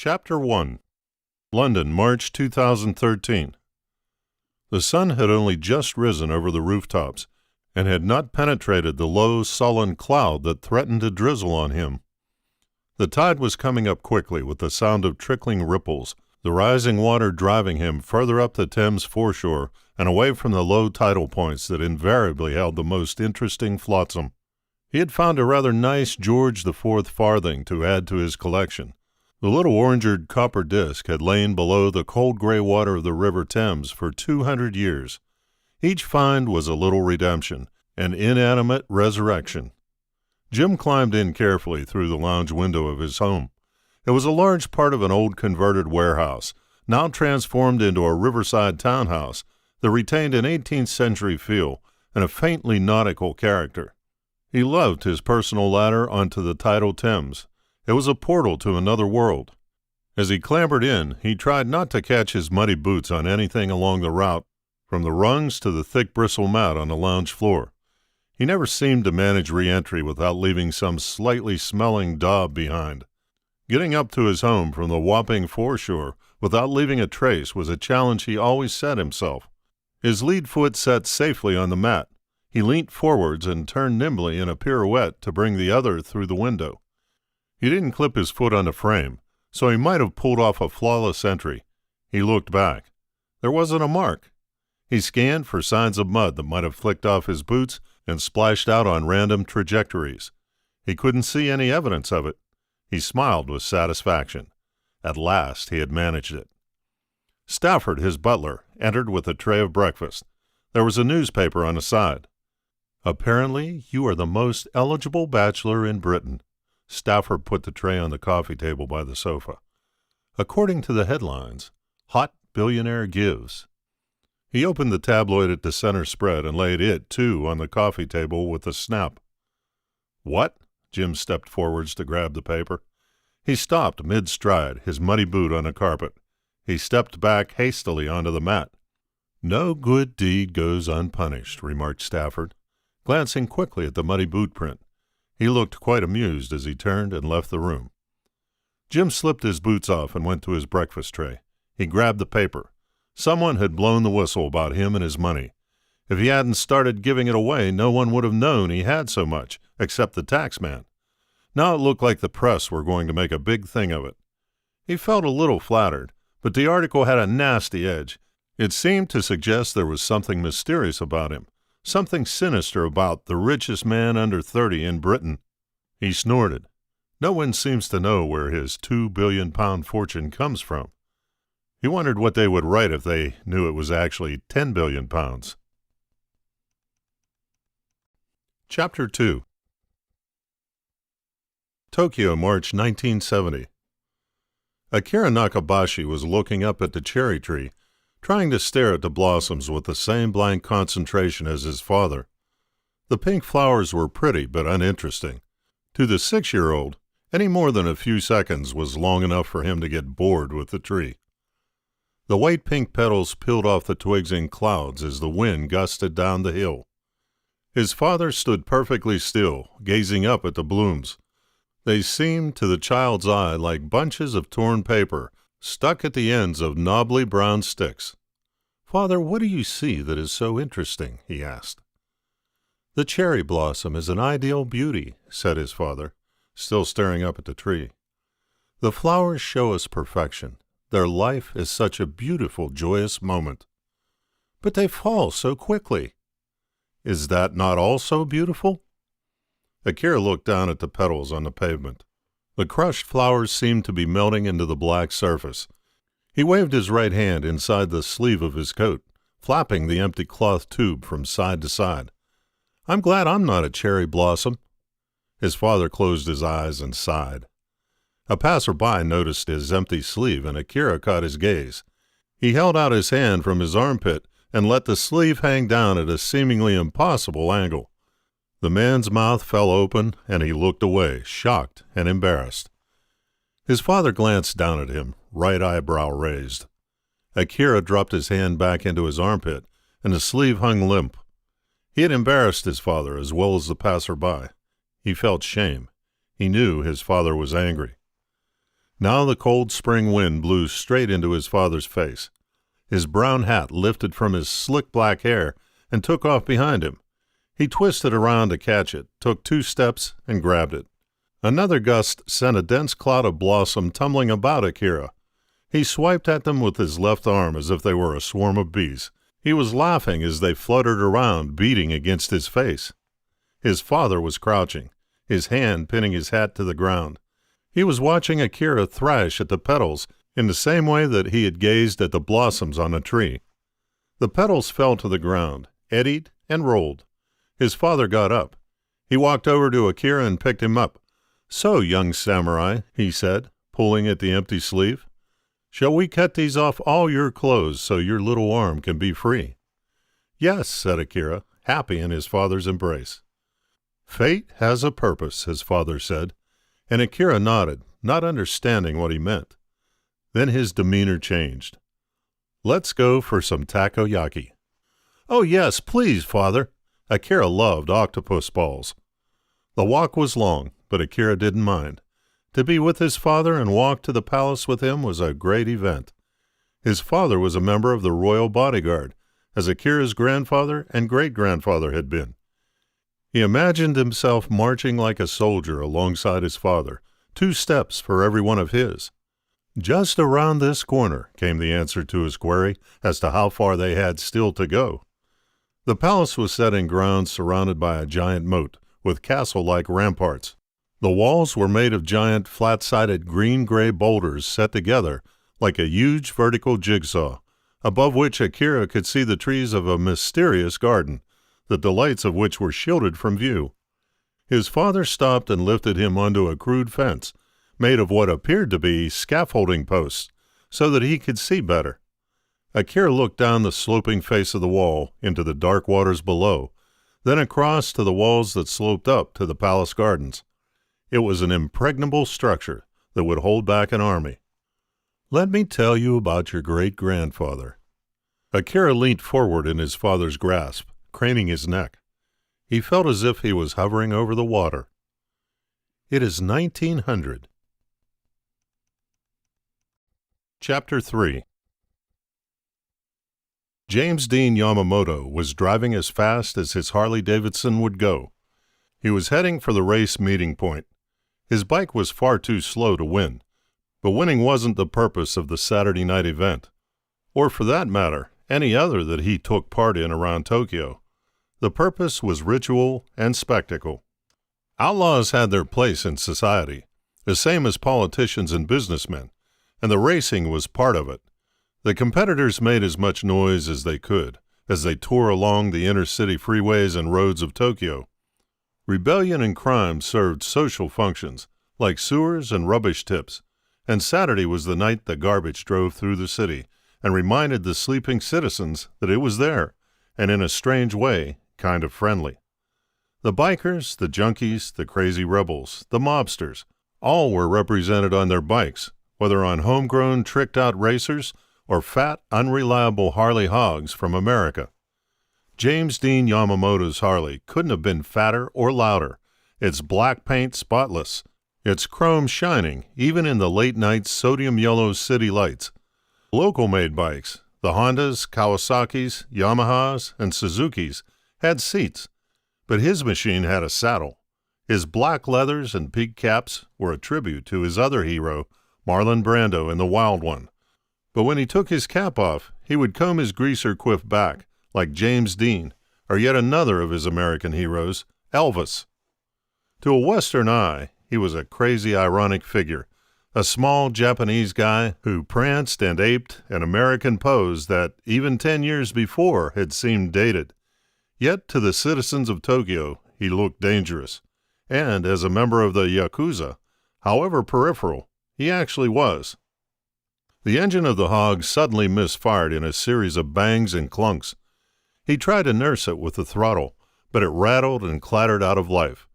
Chapter 1. London, March 2013. The sun had only just risen over the rooftops and had not penetrated the low, sullen cloud that threatened to drizzle on him. The tide was coming up quickly with the sound of trickling ripples, the rising water driving him further up the Thames foreshore and away from the low tidal points that invariably held the most interesting flotsam. He had found a rather nice George IV farthing to add to his collection. The little orangered copper disc had lain below the cold gray water of the River Thames for 200 years. Each find was a little redemption, an inanimate resurrection. Jim climbed in carefully through the lounge window of his home. It was a large part of an old converted warehouse, now transformed into a riverside townhouse that retained an 18th century feel and a faintly nautical character. He loved his personal ladder onto the tidal Thames. It was a portal to another world. As he clambered in, he tried not to catch his muddy boots on anything along the route, from the rungs to the thick bristle mat on the lounge floor. He never seemed to manage re-entry without leaving some slightly smelling daub behind. Getting up to his home from the Wapping foreshore without leaving a trace was a challenge he always set himself. His lead foot set safely on the mat. He leant forwards and turned nimbly in a pirouette to bring the other through the window. He didn't clip his foot on the frame, so he might have pulled off a flawless entry. He looked back. There wasn't a mark. He scanned for signs of mud that might have flicked off his boots and splashed out on random trajectories. He couldn't see any evidence of it. He smiled with satisfaction. At last he had managed it. Stafford, his butler, entered with a tray of breakfast. There was a newspaper on the side. "Apparently you are the most eligible bachelor in Britain." Stafford put the tray on the coffee table by the sofa. "According to the headlines, Hot Billionaire Gives." He opened the tabloid at the center spread and laid it, too, on the coffee table with a snap. "What?" Jim stepped forwards to grab the paper. He stopped mid-stride, his muddy boot on the carpet. He stepped back hastily onto the mat. "No good deed goes unpunished," remarked Stafford, glancing quickly at the muddy boot print. He looked quite amused as he turned and left the room. Jim slipped his boots off and went to his breakfast tray. He grabbed the paper. Someone had blown the whistle about him and his money. If he hadn't started giving it away, no one would have known he had so much, except the taxman. Now it looked like the press were going to make a big thing of it. He felt a little flattered, but the article had a nasty edge. It seemed to suggest there was something mysterious about him, something sinister about the richest man under 30 in Britain. He snorted. No one seems to know where his £2 billion fortune comes from. He wondered what they would write if they knew it was actually £10 billion. Chapter 2. Tokyo, March 1970. Akira Nakabashi was looking up at the cherry tree, trying to stare at the blossoms with the same blank concentration as his father. The pink flowers were pretty but uninteresting. To the 6-year-old, any more than a few seconds was long enough for him to get bored with the tree. The white pink petals peeled off the twigs in clouds as the wind gusted down the hill. His father stood perfectly still, gazing up at the blooms. They seemed to the child's eye like bunches of torn paper stuck at the ends of knobbly brown sticks. "Father, what do you see that is so interesting?" he asked. "The cherry blossom is an ideal beauty," said his father, still staring up at the tree. "The flowers show us perfection. Their life is such a beautiful, joyous moment. But they fall so quickly. Is that not also beautiful?" Akira looked down at the petals on the pavement. The crushed flowers seemed to be melting into the black surface. He waved his right hand inside the sleeve of his coat, flapping the empty cloth tube from side to side. "I'm glad I'm not a cherry blossom." His father closed his eyes and sighed. A passerby noticed his empty sleeve, and Akira caught his gaze. He held out his hand from his armpit and let the sleeve hang down at a seemingly impossible angle. The man's mouth fell open, and he looked away, shocked and embarrassed. His father glanced down at him, right eyebrow raised. Akira dropped his hand back into his armpit, and the sleeve hung limp. He had embarrassed his father as well as the passerby. He felt shame. He knew his father was angry. Now the cold spring wind blew straight into his father's face. His brown hat lifted from his slick black hair and took off behind him. He twisted around to catch it, took 2 steps, and grabbed it. Another gust sent a dense cloud of blossom tumbling about Akira. He swiped at them with his left arm as if they were a swarm of bees. He was laughing as they fluttered around, beating against his face. His father was crouching, his hand pinning his hat to the ground. He was watching Akira thrash at the petals in the same way that he had gazed at the blossoms on a tree. The petals fell to the ground, eddied, and rolled. His father got up. He walked over to Akira and picked him up. "So, young samurai," he said, pulling at the empty sleeve, "shall we cut these off all your clothes so your little arm can be free?" "Yes," said Akira, happy in his father's embrace. "Fate has a purpose," his father said, and Akira nodded, not understanding what he meant. Then his demeanor changed. "Let's go for some takoyaki." "Oh, yes, please, father." Akira loved octopus balls. The walk was long, but Akira didn't mind. To be with his father and walk to the palace with him was a great event. His father was a member of the royal bodyguard, as Akira's grandfather and great-grandfather had been. He imagined himself marching like a soldier alongside his father, 2 steps for every one of his. "Just around this corner," came the answer to his query as to how far they had still to go. The palace was set in grounds surrounded by a giant moat, with castle-like ramparts. The walls were made of giant, flat-sided green-gray boulders set together like a huge vertical jigsaw, above which Akira could see the trees of a mysterious garden, the delights of which were shielded from view. His father stopped and lifted him onto a crude fence, made of what appeared to be scaffolding posts, so that he could see better. Akira looked down the sloping face of the wall into the dark waters below, then across to the walls that sloped up to the palace gardens. It was an impregnable structure that would hold back an army. "Let me tell you about your great-grandfather." Akira leant forward in his father's grasp, craning his neck. He felt as if he was hovering over the water. It is 1900. Chapter 3. James Dean Yamamoto was driving as fast as his Harley-Davidson would go. He was heading for the race meeting point. His bike was far too slow to win, but winning wasn't the purpose of the Saturday night event, or for that matter, any other that he took part in around Tokyo. The purpose was ritual and spectacle. Outlaws had their place in society, the same as politicians and businessmen, and the racing was part of it. The competitors made as much noise as they could as they tore along the inner-city freeways and roads of Tokyo. Rebellion and crime served social functions, like sewers and rubbish tips, and Saturday was the night the garbage drove through the city and reminded the sleeping citizens that it was there, and in a strange way, kind of friendly. The bikers, the junkies, the crazy rebels, the mobsters, all were represented on their bikes, whether on homegrown, tricked-out racers or fat, unreliable Harley hogs from America. James Dean Yamamoto's Harley couldn't have been fatter or louder, its black paint spotless, its chrome shining even in the late-night sodium-yellow city lights. Local-made bikes, the Hondas, Kawasaki's, Yamahas, and Suzuki's, had seats, but his machine had a saddle. His black leathers and peaked caps were a tribute to his other hero, Marlon Brando in The Wild One. But when he took his cap off, he would comb his greaser quiff back, like James Dean, or yet another of his American heroes, Elvis. To a Western eye, he was a crazy, ironic figure, a small Japanese guy who pranced and aped an American pose that, even 10 years before, had seemed dated. Yet to the citizens of Tokyo, he looked dangerous, and as a member of the Yakuza, however peripheral, he actually was. The engine of the hog suddenly misfired in a series of bangs and clunks. He tried to nurse it with the throttle, but it rattled and clattered out of life.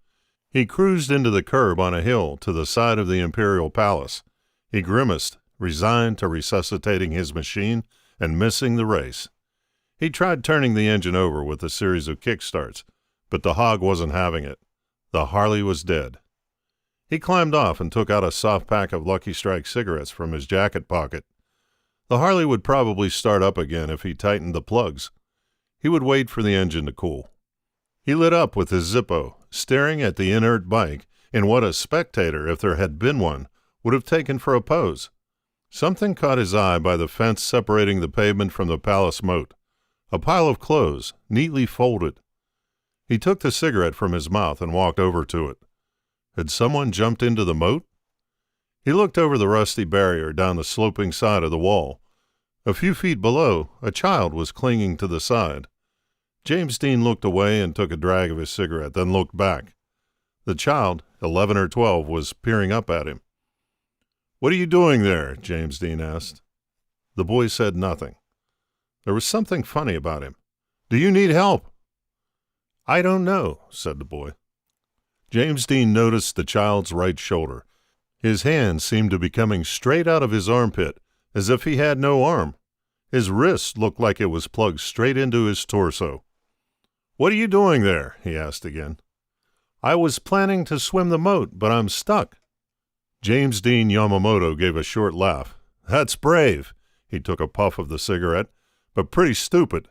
He cruised into the curb on a hill to the side of the Imperial Palace. He grimaced, resigned to resuscitating his machine and missing the race. He tried turning the engine over with a series of kickstarts, but the hog wasn't having it. The Harley was dead. He climbed off and took out a soft pack of Lucky Strike cigarettes from his jacket pocket. The Harley would probably start up again if he tightened the plugs. He would wait for the engine to cool. He lit up with his Zippo, staring at the inert bike in what a spectator, if there had been one, would have taken for a pose. Something caught his eye by the fence separating the pavement from the palace moat. A pile of clothes, neatly folded. He took the cigarette from his mouth and walked over to it. Had someone jumped into the moat? He looked over the rusty barrier down the sloping side of the wall. A few feet below, a child was clinging to the side. James Dean looked away and took a drag of his cigarette, then looked back. The child, 11 or 12, was peering up at him. "What are you doing there?" James Dean asked. The boy said nothing. There was something funny about him. "Do you need help?" "I don't know," said the boy. James Dean noticed the child's right shoulder. His hand seemed to be coming straight out of his armpit, as if he had no arm. His wrist looked like it was plugged straight into his torso. "What are you doing there?" he asked again. "I was planning to swim the moat, but I'm stuck." James Dean Yamamoto gave a short laugh. "That's brave." He took a puff of the cigarette, "but pretty stupid."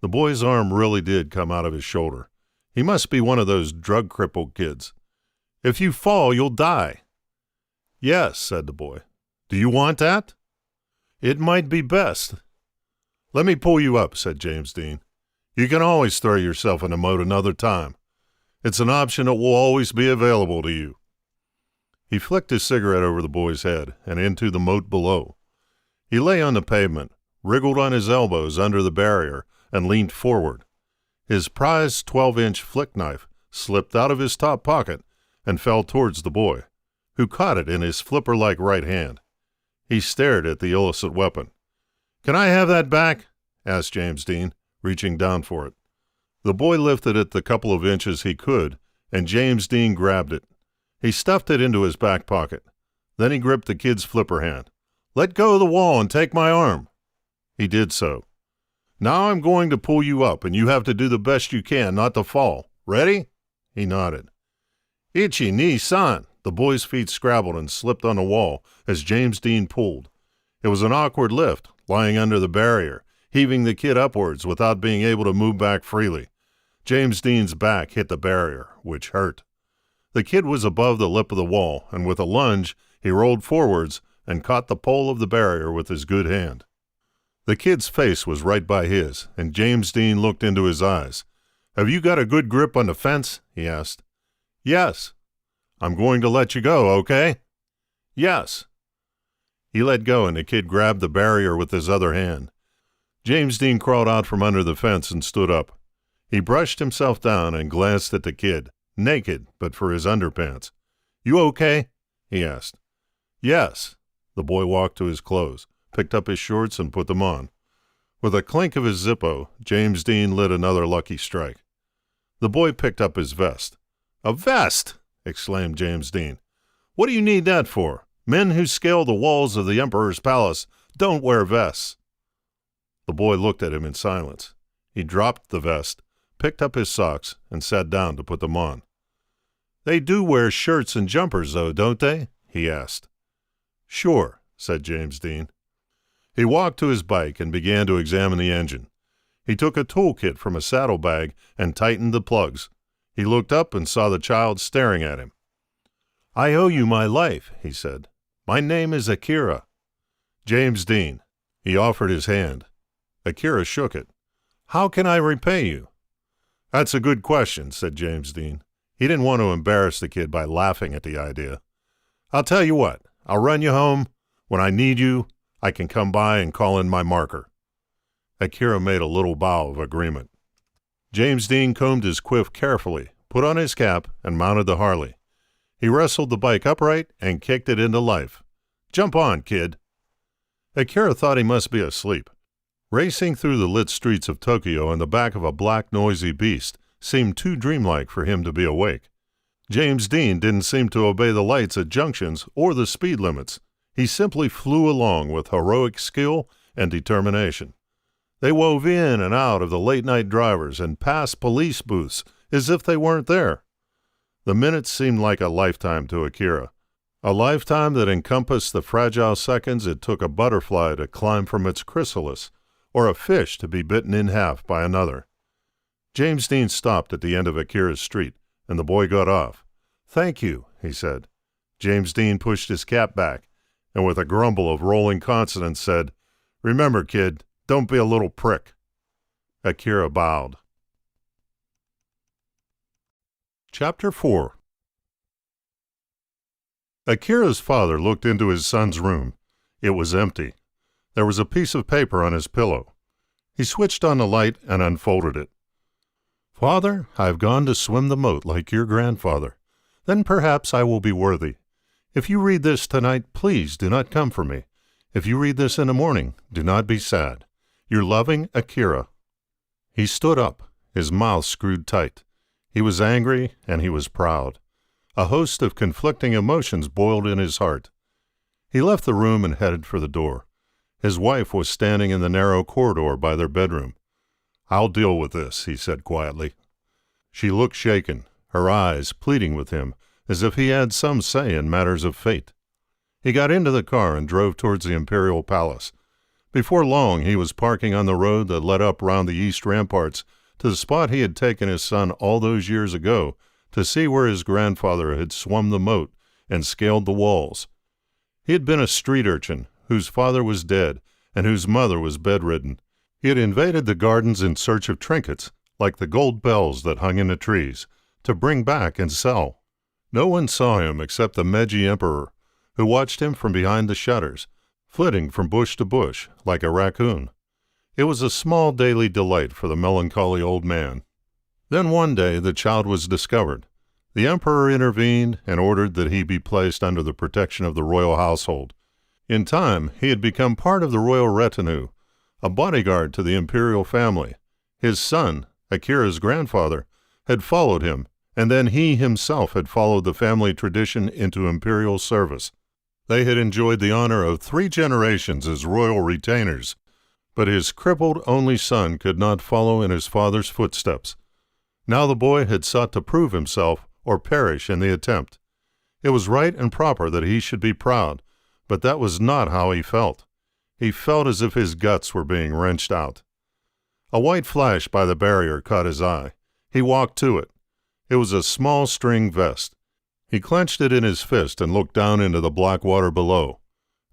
The boy's arm really did come out of his shoulder. He must be one of those drug-crippled kids. "If you fall, you'll die." "Yes," said the boy. "Do you want that?" "It might be best." "Let me pull you up," said James Dean. "You can always throw yourself in the moat another time. It's an option that will always be available to you." He flicked his cigarette over the boy's head and into the moat below. He lay on the pavement, wriggled on his elbows under the barrier, and leaned forward. His prized 12-inch flick knife slipped out of his top pocket and fell towards the boy, who caught it in his flipper-like right hand. He stared at the illicit weapon. "Can I have that back?" asked James Dean, reaching down for it. The boy lifted it the couple of inches he could, and James Dean grabbed it. He stuffed it into his back pocket. Then he gripped the kid's flipper hand. "Let go of the wall and take my arm." He did so. "Now I'm going to pull you up, and you have to do the best you can not to fall. Ready?" He nodded. "Ichi ni san." The boy's feet scrabbled and slipped on the wall as James Dean pulled. It was an awkward lift, lying under the barrier, heaving the kid upwards without being able to move back freely. James Dean's back hit the barrier, which hurt. The kid was above the lip of the wall, and with a lunge, he rolled forwards and caught the pole of the barrier with his good hand. The kid's face was right by his, and James Dean looked into his eyes. "Have you got a good grip on the fence?" he asked. "Yes." "I'm going to let you go, okay?" "Yes." He let go, and the kid grabbed the barrier with his other hand. James Dean crawled out from under the fence and stood up. He brushed himself down and glanced at the kid, naked but for his underpants. "You okay?" he asked. "Yes." The boy walked to his clothes, picked up his shorts, and put them on. With a clink of his Zippo, James Dean lit another Lucky Strike. The boy picked up his vest. "A vest!" exclaimed James Dean. "What do you need that for? Men who scale the walls of the Emperor's palace don't wear vests." The boy looked at him in silence. He dropped the vest, picked up his socks, and sat down to put them on. "They do wear shirts and jumpers, though, don't they?" he asked. "Sure," said James Dean. He walked to his bike and began to examine the engine. He took a toolkit from a saddlebag and tightened the plugs. He looked up and saw the child staring at him. "I owe you my life," he said. "My name is Akira." "James Dean." He offered his hand. Akira shook it. "How can I repay you?" "That's a good question," said James Dean. He didn't want to embarrass the kid by laughing at the idea. "I'll tell you what. I'll run you home. When I need you, I can come by and call in my marker." Akira made a little bow of agreement. James Dean combed his quiff carefully, put on his cap, and mounted the Harley. He wrestled the bike upright and kicked it into life. "Jump on, kid." Akira thought he must be asleep. Racing through the lit streets of Tokyo on the back of a black, noisy beast seemed too dreamlike for him to be awake. James Dean didn't seem to obey the lights at junctions or the speed limits. He simply flew along with heroic skill and determination. They wove in and out of the late-night drivers and past police booths as if they weren't there. The minutes seemed like a lifetime to Akira, a lifetime that encompassed the fragile seconds it took a butterfly to climb from its chrysalis, or a fish to be bitten in half by another. James Dean stopped at the end of Akira's street, and the boy got off. "Thank you," he said. James Dean pushed his cap back, and with a grumble of rolling consonants said, "Remember, kid, don't be a little prick." Akira bowed. Chapter 4. Akira's father looked into his son's room. It was empty. There was a piece of paper on his pillow. He switched on the light and unfolded it. "Father, I've gone to swim the moat like your grandfather. Then perhaps I will be worthy. If you read this tonight, please do not come for me. If you read this in the morning, do not be sad. Your loving Akira." He stood up, his mouth screwed tight. He was angry and he was proud. A host of conflicting emotions boiled in his heart. He left the room and headed for the door. His wife was standing in the narrow corridor by their bedroom. "I'll deal with this," he said quietly. She looked shaken, her eyes pleading with him, as if he had some say in matters of fate. He got into the car and drove towards the Imperial Palace. Before long, he was parking on the road that led up round the east ramparts to the spot he had taken his son all those years ago to see where his grandfather had swum the moat and scaled the walls. He had been a street urchin whose father was dead and whose mother was bedridden. He had invaded the gardens in search of trinkets, like the gold bells that hung in the trees, to bring back and sell. No one saw him except the Meiji Emperor, who watched him from behind the shutters, flitting from bush to bush like a raccoon. It was a small daily delight for the melancholy old man. Then one day the child was discovered. The emperor intervened and ordered that he be placed under the protection of the royal household. In time, he had become part of the royal retinue, a bodyguard to the imperial family. His son, Akira's grandfather, had followed him, and then he himself had followed the family tradition into imperial service. They had enjoyed the honor of 3 generations as royal retainers, but his crippled only son could not follow in his father's footsteps. Now the boy had sought to prove himself or perish in the attempt. It was right and proper that he should be proud, but that was not how he felt. He felt as if his guts were being wrenched out. A white flash by the barrier caught his eye. He walked to it. It was a small string vest. He clenched it in his fist and looked down into the black water below.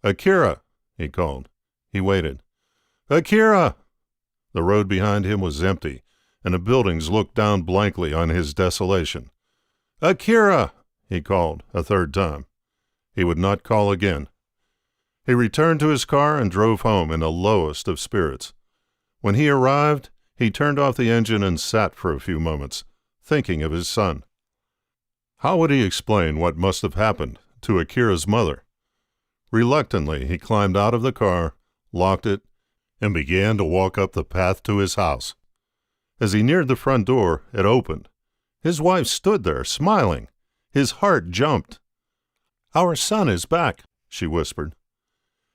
"Akira!" he called. He waited. "Akira!" The road behind him was empty, and the buildings looked down blankly on his desolation. "Akira!" he called a third time. He would not call again. He returned to his car and drove home in the lowest of spirits. When he arrived, he turned off the engine and sat for a few moments, thinking of his son. How would he explain what must have happened to Akira's mother? Reluctantly, he climbed out of the car, locked it, and began to walk up the path to his house. As he neared the front door, it opened. His wife stood there, smiling. His heart jumped. "Our son is back," she whispered.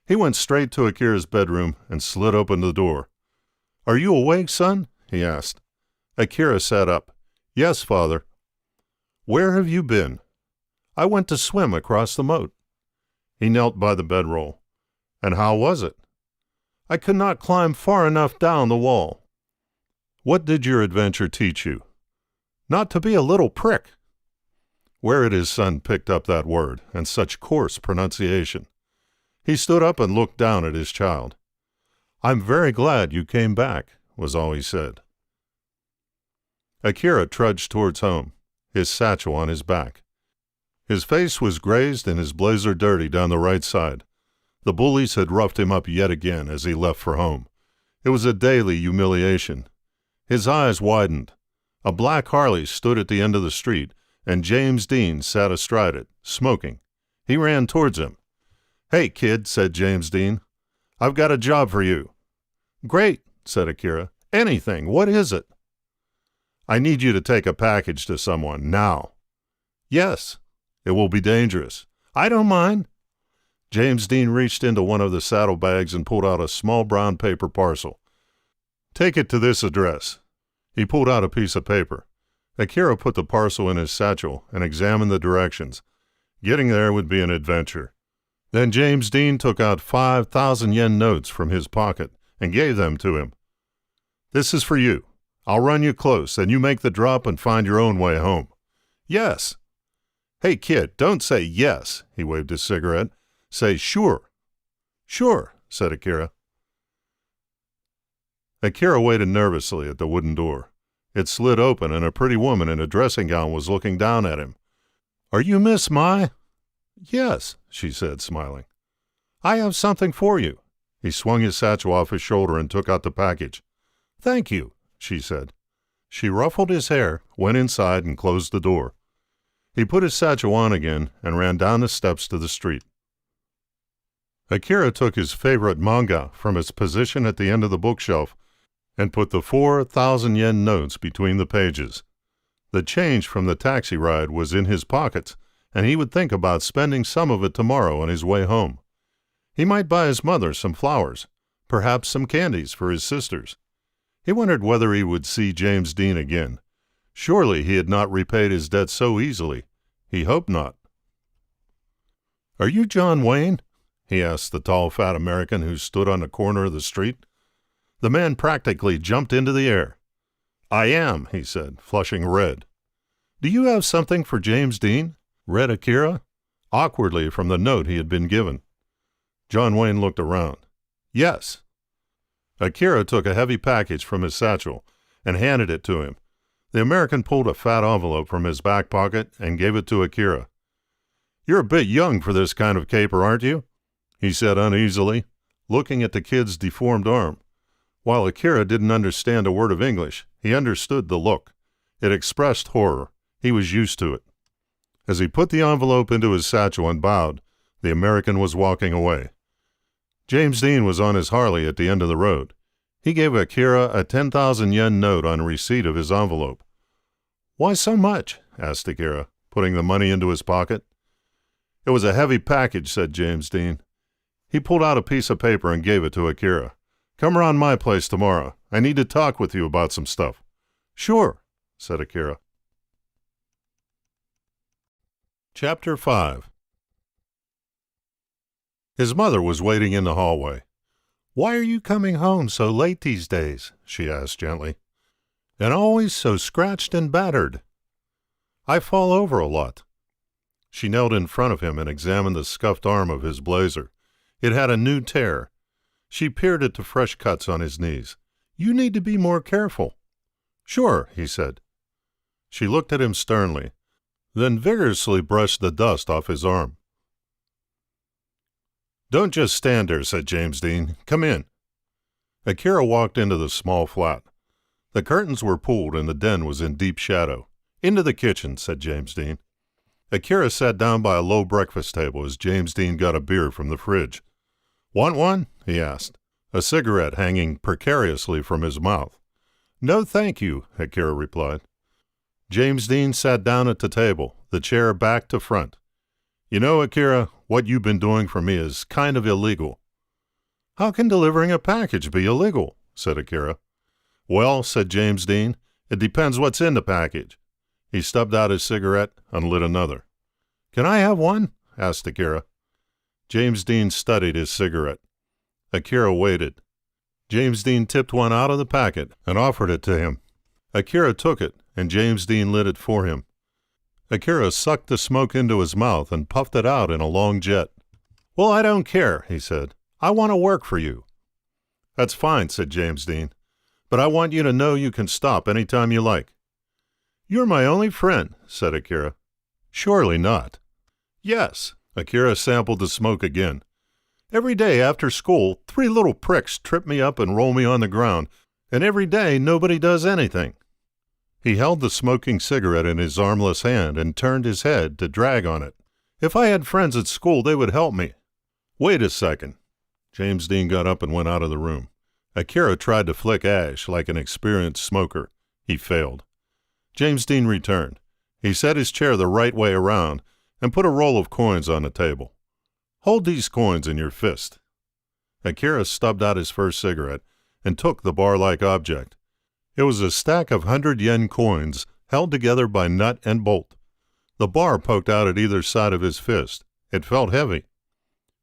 He went straight to Akira's bedroom and slid open the door. "Are you awake, son?" he asked. Akira sat up. "Yes, father." "Where have you been?" "I went to swim across the moat." He knelt by the bedroll. "And how was it?" "I could not climb far enough down the wall." "What did your adventure teach you?" "Not to be a little prick." Where had his son picked up that word, and such coarse pronunciation? He stood up and looked down at his child. "I'm very glad you came back," was all he said. Akira trudged towards home, his satchel on his back. His face was grazed and his blazer dirty down the right side. The bullies had roughed him up yet again as he left for home. It was a daily humiliation. His eyes widened. A black Harley stood at the end of the street, and James Dean sat astride it, smoking. He ran towards him. "Hey, kid," said James Dean. "I've got a job for you." "Great," said Akira. "Anything. What is it?" "I need you to take a package to someone, now." "Yes." "It will be dangerous." "I don't mind." James Dean reached into one of the saddlebags and pulled out a small brown paper parcel. "Take it to this address." He pulled out a piece of paper. Akira put the parcel in his satchel and examined the directions. Getting there would be an adventure. Then James Dean took out 5,000 yen notes from his pocket and gave them to him. "This is for you. I'll run you close, and you make the drop and find your own way home." "Yes." "Hey, kid, don't say yes," he waved his cigarette. "Say sure." "Sure," said Akira. Akira waited nervously at the wooden door. It slid open, and a pretty woman in a dressing gown was looking down at him. "Are you Miss Mai?" "Yes," she said, smiling. "I have something for you." He swung his satchel off his shoulder and took out the package. "Thank you," she said. She ruffled his hair, went inside, and closed the door. He put his satchel on again and ran down the steps to the street. Akira took his favorite manga from its position at the end of the bookshelf and put the 4,000 yen notes between the pages. The change from the taxi ride was in his pockets, and he would think about spending some of it tomorrow on his way home. He might buy his mother some flowers, perhaps some candies for his sisters. He wondered whether he would see James Dean again. Surely he had not repaid his debt so easily. He hoped not. "Are you John Wayne?" he asked the tall, fat American who stood on the corner of the street. The man practically jumped into the air. "I am," he said, flushing red. "Do you have something for James Dean?" read Akira, awkwardly from the note he had been given. John Wayne looked around. "Yes." Akira took a heavy package from his satchel and handed it to him. The American pulled a fat envelope from his back pocket and gave it to Akira. "You're a bit young for this kind of caper, aren't you?" he said uneasily, looking at the kid's deformed arm. While Akira didn't understand a word of English, he understood the look. It expressed horror. He was used to it. As he put the envelope into his satchel and bowed, the American was walking away. James Dean was on his Harley at the end of the road. He gave Akira a 10,000 yen note on receipt of his envelope. "Why so much?" asked Akira, putting the money into his pocket. "It was a heavy package," said James Dean. He pulled out a piece of paper and gave it to Akira. "Come around my place tomorrow. I need to talk with you about some stuff." "Sure," said Akira. Chapter 5. His mother was waiting in the hallway. "Why are you coming home so late these days?" she asked gently. "And always so scratched and battered." "I fall over a lot." She knelt in front of him and examined the scuffed arm of his blazer. It had a new tear. She peered at the fresh cuts on his knees. "You need to be more careful." "Sure," he said. She looked at him sternly, then vigorously brushed the dust off his arm. "Don't just stand there," said James Dean. "Come in." Akira walked into the small flat. The curtains were pulled and the den was in deep shadow. "Into the kitchen," said James Dean. Akira sat down by a low breakfast table as James Dean got a beer from the fridge. "Want one?" he asked, a cigarette hanging precariously from his mouth. "No, thank you," Akira replied. James Dean sat down at the table, the chair back to front. "You know, Akira, what you've been doing for me is kind of illegal." "How can delivering a package be illegal?" said Akira. "Well," said James Dean, "it depends what's in the package." He stubbed out his cigarette and lit another. "Can I have one?" asked Akira. James Dean studied his cigarette. Akira waited. James Dean tipped one out of the packet and offered it to him. Akira took it, and James Dean lit it for him. Akira sucked the smoke into his mouth and puffed it out in a long jet. "Well, I don't care," he said. "I want to work for you." "That's fine," said James Dean. "But I want you to know you can stop any time you like." "You're my only friend," said Akira. "Surely not." "Yes." Akira sampled the smoke again. "Every day after school, 3 little pricks trip me up and roll me on the ground, and every day nobody does anything." He held the smoking cigarette in his armless hand and turned his head to drag on it. "If I had friends at school, they would help me." "Wait a second." James Dean got up and went out of the room. Akira tried to flick ash like an experienced smoker. He failed. James Dean returned. He set his chair the right way around and put a roll of coins on the table. "Hold these coins in your fist." Akira stubbed out his first cigarette and took the bar-like object. It was a stack of 100 yen coins held together by nut and bolt. The bar poked out at either side of his fist. It felt heavy.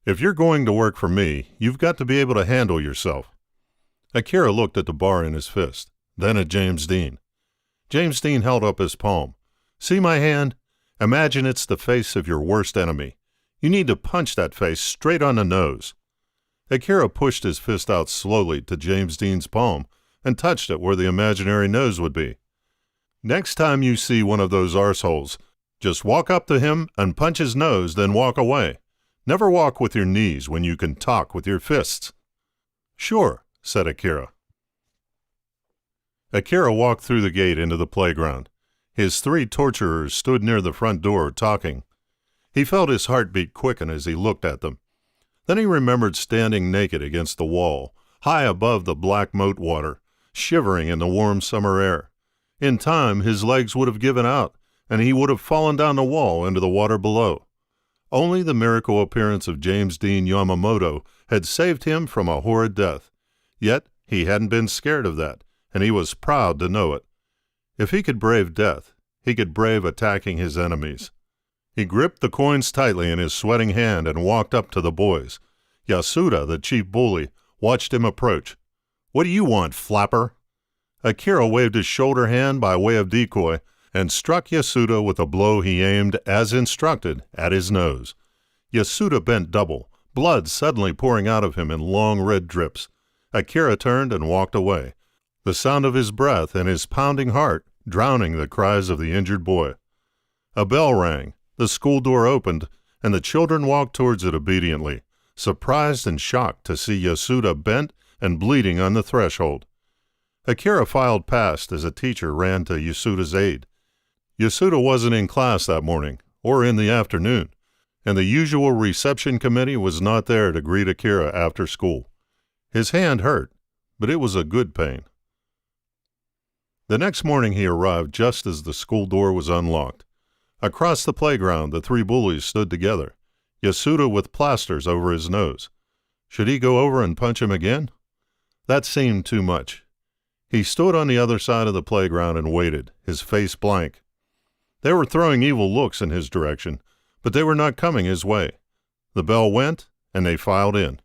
"If you're going to work for me, you've got to be able to handle yourself." Akira looked at the bar in his fist, then at James Dean. James Dean held up his palm. "See my hand? Imagine it's the face of your worst enemy. You need to punch that face straight on the nose." Akira pushed his fist out slowly to James Dean's palm and touched it where the imaginary nose would be. "Next time you see one of those arseholes, just walk up to him and punch his nose, then walk away. Never walk with your knees when you can talk with your fists." "Sure," said Akira. Akira walked through the gate into the playground. His 3 torturers stood near the front door talking. He felt his heartbeat quicken as he looked at them. Then he remembered standing naked against the wall, high above the black moat water, shivering in the warm summer air. In time, his legs would have given out, and he would have fallen down the wall into the water below. Only the miracle appearance of James Dean Yamamoto had saved him from a horrid death. Yet he hadn't been scared of that, and he was proud to know it. If he could brave death, he could brave attacking his enemies. He gripped the coins tightly in his sweating hand and walked up to the boys. Yasuda, the chief bully, watched him approach. "What do you want, flapper?" Akira waved his shoulder hand by way of decoy and struck Yasuda with a blow he aimed, as instructed, at his nose. Yasuda bent double, blood suddenly pouring out of him in long red drips. Akira turned and walked away, the sound of his breath and his pounding heart drowning the cries of the injured boy. A bell rang, the school door opened, and the children walked towards it obediently, surprised and shocked to see Yasuda bent and bleeding on the threshold. Akira filed past as a teacher ran to Yasuda's aid. Yasuda wasn't in class that morning, or in the afternoon, and the usual reception committee was not there to greet Akira after school. His hand hurt, but it was a good pain. The next morning he arrived just as the school door was unlocked. Across the playground, the 3 bullies stood together, Yasuda with plasters over his nose. Should he go over and punch him again? That seemed too much. He stood on the other side of the playground and waited, his face blank. They were throwing evil looks in his direction, but they were not coming his way. The bell went, and they filed in.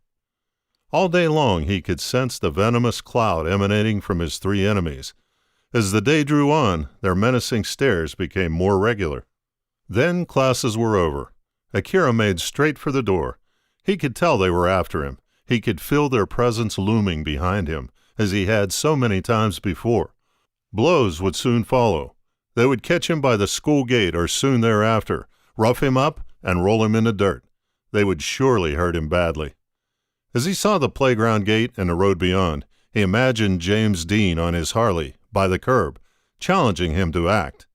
All day long he could sense the venomous cloud emanating from his 3 enemies. As the day drew on, their menacing stares became more regular. Then classes were over. Akira made straight for the door. He could tell they were after him. He could feel their presence looming behind him, as he had so many times before. Blows would soon follow. They would catch him by the school gate or soon thereafter, rough him up, and roll him in the dirt. They would surely hurt him badly. As he saw the playground gate and the road beyond, he imagined James Dean on his Harley, by the curb, challenging him to act.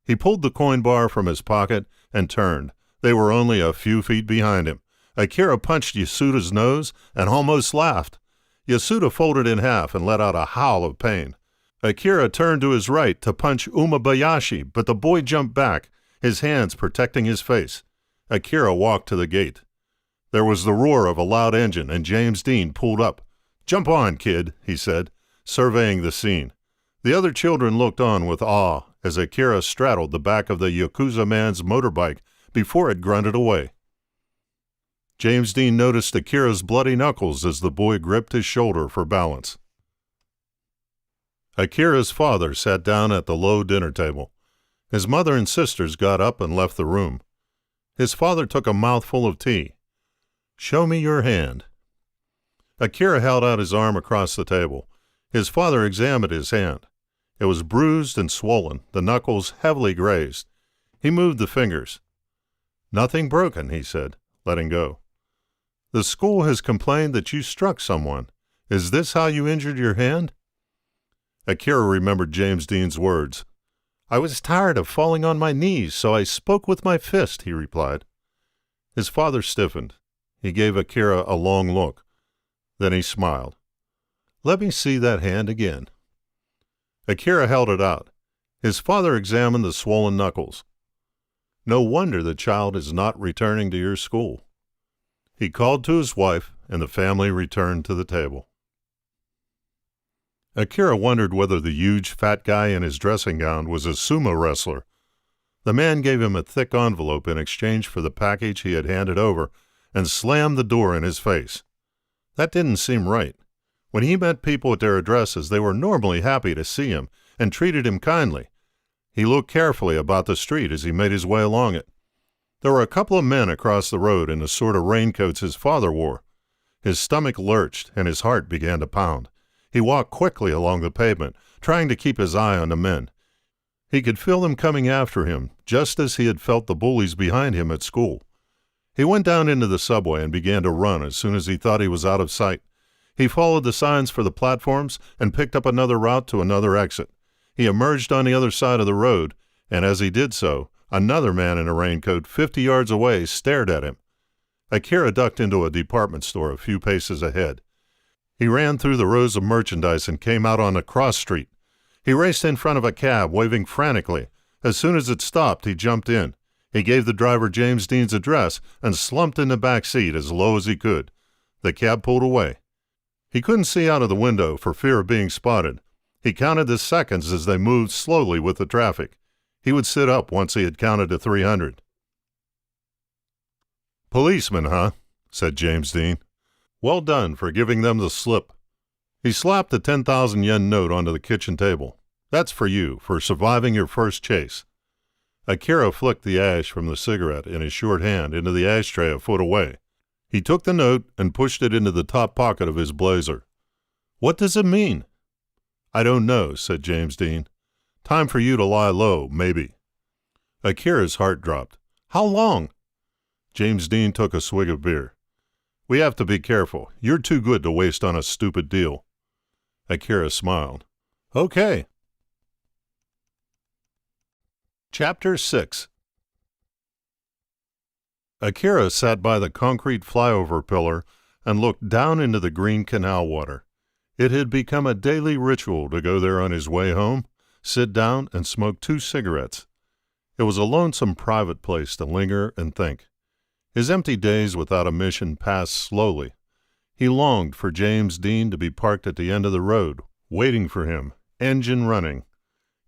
He pulled the coin bar from his pocket and turned. They were only a few feet behind him. Akira punched Yasuda's nose and almost laughed. Yasuda folded in half and let out a howl of pain. Akira turned to his right to punch Umabayashi, but the boy jumped back, his hands protecting his face. Akira walked to the gate. There was the roar of a loud engine, and James Dean pulled up. "Jump on, kid," he said, surveying the scene. The other children looked on with awe as Akira straddled the back of the Yakuza man's motorbike before it grunted away. James Dean noticed Akira's bloody knuckles as the boy gripped his shoulder for balance. Akira's father sat down at the low dinner table. His mother and sisters got up and left the room. His father took a mouthful of tea. "Show me your hand." Akira held out his arm across the table. His father examined his hand. It was bruised and swollen, the knuckles heavily grazed. He moved the fingers. "Nothing broken," he said, letting go. "The school has complained that you struck someone. Is this how you injured your hand?" Akira remembered James Dean's words. "I was tired of falling on my knees, so I spoke with my fist," he replied. His father stiffened. He gave Akira a long look. Then he smiled. "Let me see that hand again." Akira held it out. His father examined the swollen knuckles. "No wonder the child is not returning to your school." He called to his wife, and the family returned to the table. Akira wondered whether the huge fat guy in his dressing gown was a sumo wrestler. The man gave him a thick envelope in exchange for the package he had handed over and slammed the door in his face. That didn't seem right. When he met people at their addresses, they were normally happy to see him and treated him kindly. He looked carefully about the street as he made his way along it. There were a couple of men across the road in the sort of raincoats his father wore. His stomach lurched and his heart began to pound. He walked quickly along the pavement, trying to keep his eye on the men. He could feel them coming after him, just as he had felt the bullies behind him at school. He went down into the subway and began to run as soon as he thought he was out of sight. He followed the signs for the platforms and picked up another route to another exit. He emerged on the other side of the road, and as he did so, another man in a raincoat 50 yards away stared at him. Akira ducked into a department store a few paces ahead. He ran through the rows of merchandise and came out on a cross street. He raced in front of a cab, waving frantically. As soon as it stopped, he jumped in. He gave the driver James Dean's address and slumped in the back seat as low as he could. The cab pulled away. He couldn't see out of the window for fear of being spotted. He counted the seconds as they moved slowly with the traffic. He would sit up once he had counted to 300. "Policeman, huh?" said James Dean. "Well done for giving them the slip." He slapped the 10,000 yen note onto the kitchen table. "That's for you, for surviving your first chase." Akira flicked the ash from the cigarette in his short hand into the ashtray a foot away. He took the note and pushed it into the top pocket of his blazer. "What does it mean?" "I don't know," said James Dean. "Time for you to lie low, maybe." Akira's heart dropped. "How long?" James Dean took a swig of beer. "We have to be careful. You're too good to waste on a stupid deal." Akira smiled. "Okay." Chapter 6. Akira sat by the concrete flyover pillar and looked down into the green canal water. It had become a daily ritual to go there on his way home, sit down, and smoke 2 cigarettes. It was a lonesome private place to linger and think. His empty days without a mission passed slowly. He longed for James Dean to be parked at the end of the road, waiting for him, engine running.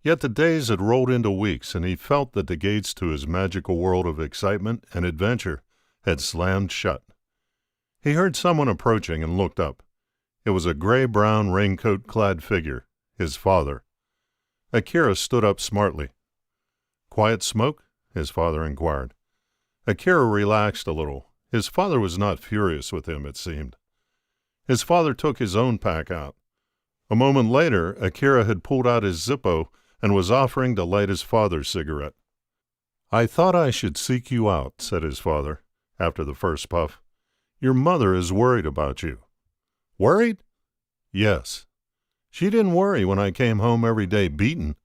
Yet the days had rolled into weeks, and he felt that the gates to his magical world of excitement and adventure had slammed shut. He heard someone approaching and looked up. It was a gray-brown raincoat-clad figure, his father. Akira stood up smartly. "Quiet smoke?" his father inquired. Akira relaxed a little. His father was not furious with him, it seemed. His father took his own pack out. A moment later, Akira had pulled out his Zippo and was offering to light his father's cigarette. "I thought I should seek you out," said his father, after the first puff. "Your mother is worried about you." "Worried?" "Yes. She didn't worry when I came home every day beaten."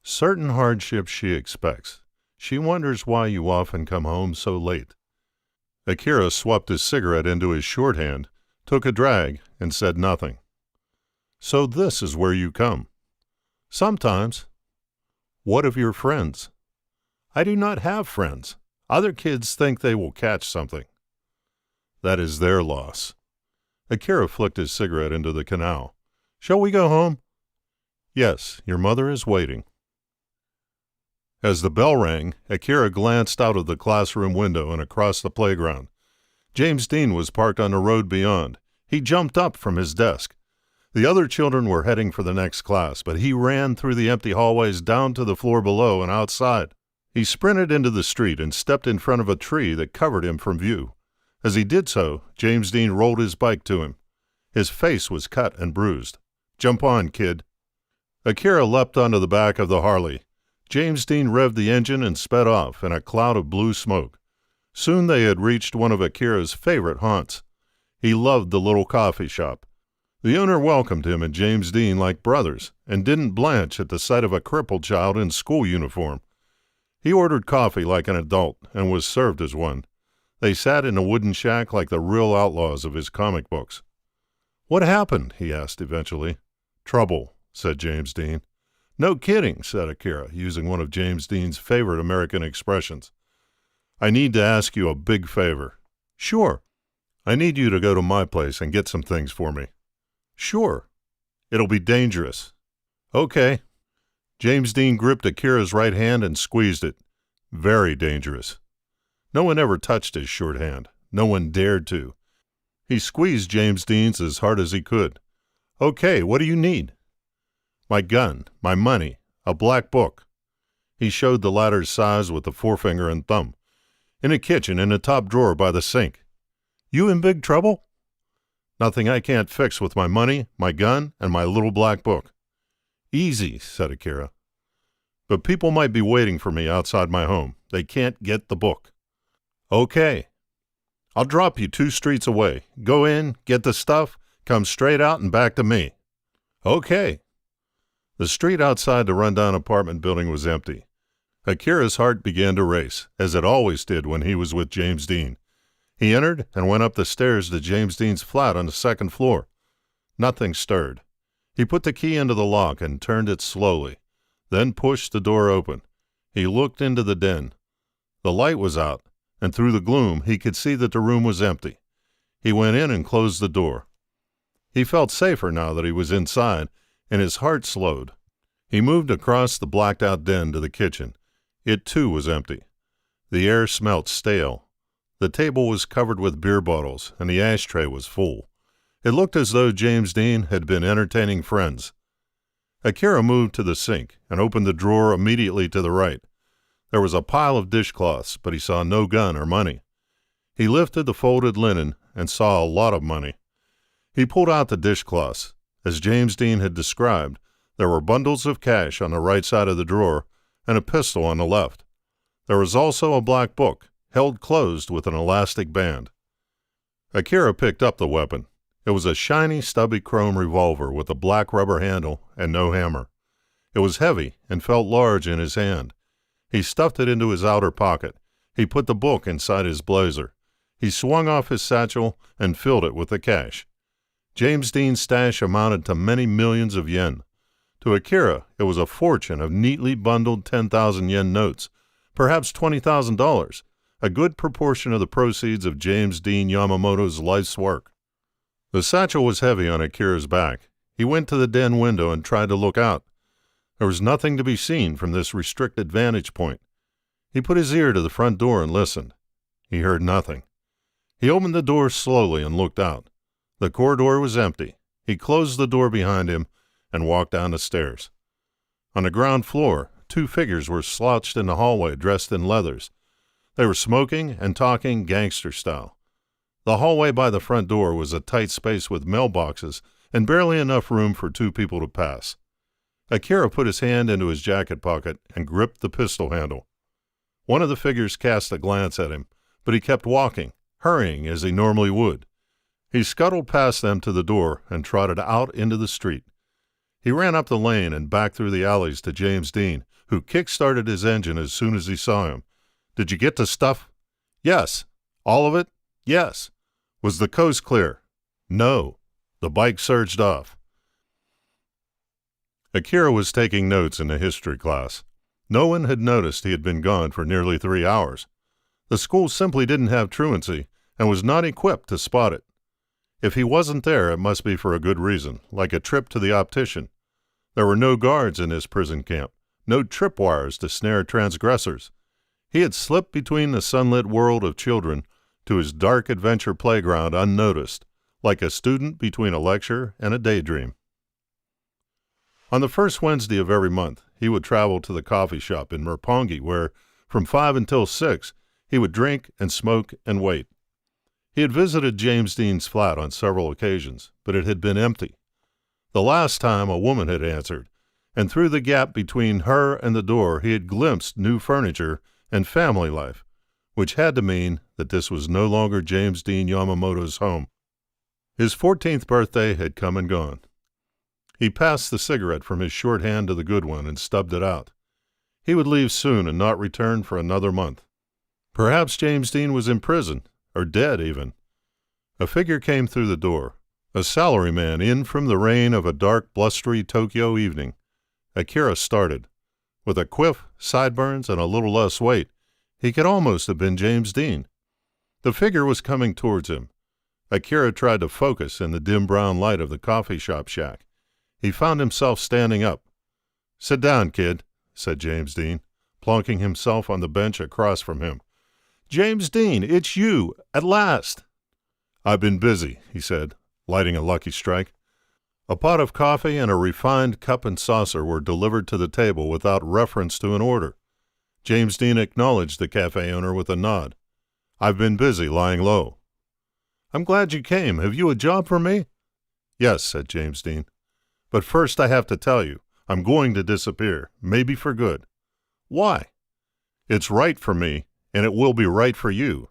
"Certain hardships she expects. She wonders why you often come home so late." Akira swept his cigarette into his shorthand, took a drag, and said nothing. "So this is where you come?" "Sometimes." "What of your friends?" "I do not have friends. Other kids think they will catch something." "That is their loss." Akira flicked his cigarette into the canal. "Shall we go home?" "Yes, your mother is waiting." As the bell rang, Akira glanced out of the classroom window and across the playground. James Dean was parked on the road beyond. He jumped up from his desk. The other children were heading for the next class, but he ran through the empty hallways down to the floor below and outside. He sprinted into the street and stepped in front of a tree that covered him from view. As he did so, James Dean rolled his bike to him. His face was cut and bruised. "Jump on, kid." Akira leapt onto the back of the Harley. James Dean revved the engine and sped off in a cloud of blue smoke. Soon they had reached one of Akira's favorite haunts. He loved the little coffee shop. The owner welcomed him and James Dean like brothers and didn't blanch at the sight of a crippled child in school uniform. He ordered coffee like an adult and was served as one. They sat in a wooden shack like the real outlaws of his comic books. "What happened?" he asked eventually. "Trouble," said James Dean. "No kidding," said Akira, using one of James Dean's favorite American expressions. "I need to ask you a big favor." "Sure." "I need you to go to my place and get some things for me." "Sure." It'll be dangerous." "Okay." James Dean gripped Akira's right hand and squeezed it. Very dangerous. No one ever touched his short hand. No one dared to. He squeezed James Dean's as hard as he could. "Okay, what do you need?" "My gun, my money, a black book." He showed the latter's size with the forefinger and thumb. "In the kitchen, in the top drawer by the sink." "You in big trouble?" "Nothing I can't fix with my money, my gun, and my little black book." "Easy," said Akira. "But people might be waiting for me outside my home. They can't get the book." "Okay." "I'll drop you 2 streets away. Go in, get the stuff, come straight out and back to me." "Okay." The street outside the rundown apartment building was empty. Akira's heart began to race, as it always did when he was with James Dean. He entered and went up the stairs to James Dean's flat on the 2nd floor. Nothing stirred. He put the key into the lock and turned it slowly, then pushed the door open. He looked into the den. The light was out, and through the gloom he could see that the room was empty. He went in and closed the door. He felt safer now that he was inside, and his heart slowed. He moved across the blacked-out den to the kitchen. It, too, was empty. The air smelt stale. The table was covered with beer bottles, and the ashtray was full. It looked as though James Dean had been entertaining friends. Akira moved to the sink and opened the drawer immediately to the right. There was a pile of dishcloths, but he saw no gun or money. He lifted the folded linen and saw a lot of money. He pulled out the dishcloths. As James Dean had described, there were bundles of cash on the right side of the drawer and a pistol on the left. There was also a black book, held closed with an elastic band. Akira picked up the weapon. It was a shiny, stubby chrome revolver with a black rubber handle and no hammer. It was heavy and felt large in his hand. He stuffed it into his outer pocket. He put the book inside his blazer. He swung off his satchel and filled it with the cash. James Dean's stash amounted to many millions of yen. To Akira, it was a fortune of neatly bundled 10,000 yen notes, perhaps $20,000, a good proportion of the proceeds of James Dean Yamamoto's life's work. The satchel was heavy on Akira's back. He went to the den window and tried to look out. There was nothing to be seen from this restricted vantage point. He put his ear to the front door and listened. He heard nothing. He opened the door slowly and looked out. The corridor was empty. He closed the door behind him and walked down the stairs. On the ground floor, 2 figures were slouched in the hallway dressed in leathers. They were smoking and talking gangster style. The hallway by the front door was a tight space with mailboxes and barely enough room for 2 people to pass. Akira put his hand into his jacket pocket and gripped the pistol handle. One of the figures cast a glance at him, but he kept walking, hurrying as he normally would. He scuttled past them to the door and trotted out into the street. He ran up the lane and back through the alleys to James Dean, who kick-started his engine as soon as he saw him. "Did you get the stuff?" "Yes." "All of it?" "Yes." "Was the coast clear?" "No." The bike surged off. Akira was taking notes in the history class. No one had noticed he had been gone for nearly 3 hours. The school simply didn't have truancy and was not equipped to spot it. If he wasn't there, it must be for a good reason, like a trip to the optician. There were no guards in his prison camp, no tripwires to snare transgressors. He had slipped between the sunlit world of children to his dark adventure playground unnoticed, like a student between a lecture and a daydream. On the first Wednesday of every month, he would travel to the coffee shop in Roppongi, where, from 5 until 6, he would drink and smoke and wait. He had visited James Dean's flat on several occasions, but it had been empty. The last time a woman had answered, and through the gap between her and the door he had glimpsed new furniture and family life, which had to mean that this was no longer James Dean Yamamoto's home. His 14th birthday had come and gone. He passed the cigarette from his short hand to the good one and stubbed it out. He would leave soon and not return for another month. Perhaps James Dean was in prison, or dead even. A figure came through the door, a salaryman in from the rain of a dark, blustery Tokyo evening. Akira started. With a quiff, sideburns, and a little less weight, he could almost have been James Dean. The figure was coming towards him. Akira tried to focus in the dim brown light of the coffee shop shack. He found himself standing up. "Sit down, kid," said James Dean, plonking himself on the bench across from him. "James Dean, it's you, at last." "I've been busy," he said, lighting a Lucky Strike. A pot of coffee and a refined cup and saucer were delivered to the table without reference to an order. James Dean acknowledged the cafe owner with a nod. "I've been busy lying low." "I'm glad you came. Have you a job for me?" "Yes," said James Dean. "But first I have to tell you, I'm going to disappear, maybe for good." "Why?" "It's right for me, and it will be right for you."